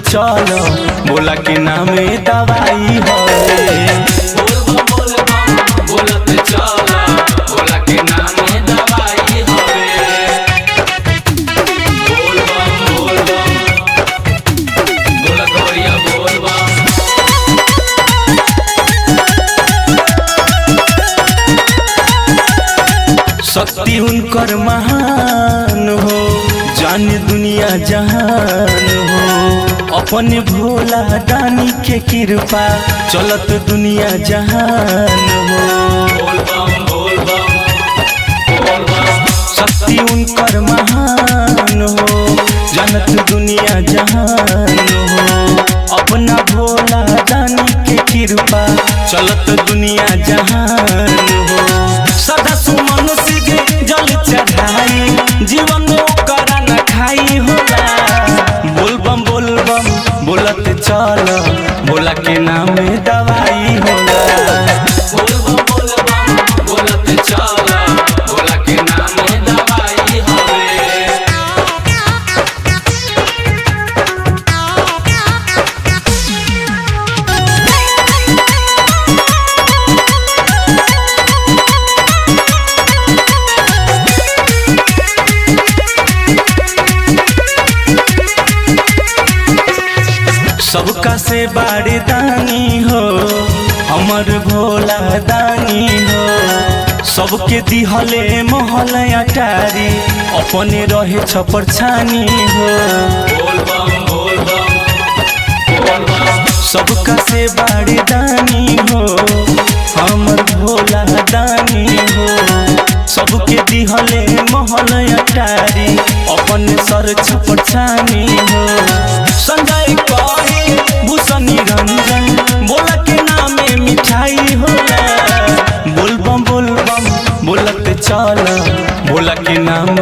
चल भोला के नाम दवाई हवे। बोलत चल भोला के नाम दवाई हवे। बोल बम बोला गोरिया बोल बम। शक्ति उनकर महान हो जाने दुनिया जहान हो। अपने भोला दानी के कृपा चलत दुनिया जहान हो। बोल बम शक्ति उनकर महान हो जानत दुनिया जहान हो। अपना भोला दानी के कृपा चलत दुनिया जहान हो। सदा सुमन सिगे जल चढ़ाई जीवन में ओकरा न खाई होला। बोल बम बोलत चल भोला के नाम दवाई होला। बोल बम बोलत चल भोला के नाम दवाई हवे। सबका से बाड़ी दानी हो हमर भोला दानी हो। सबके दिहले महल अटारी अपने रहे छपर छानी हो। बोल बम सबका से बाड़ी दानी हो हमर भोला दानी हो। सबके दिहले महल अटारी अपने सर छपर छानी हो। संजय भूषणी रंजन भोला के नामे मिठाई होला। बोल बम बोलत चल भोला के नाम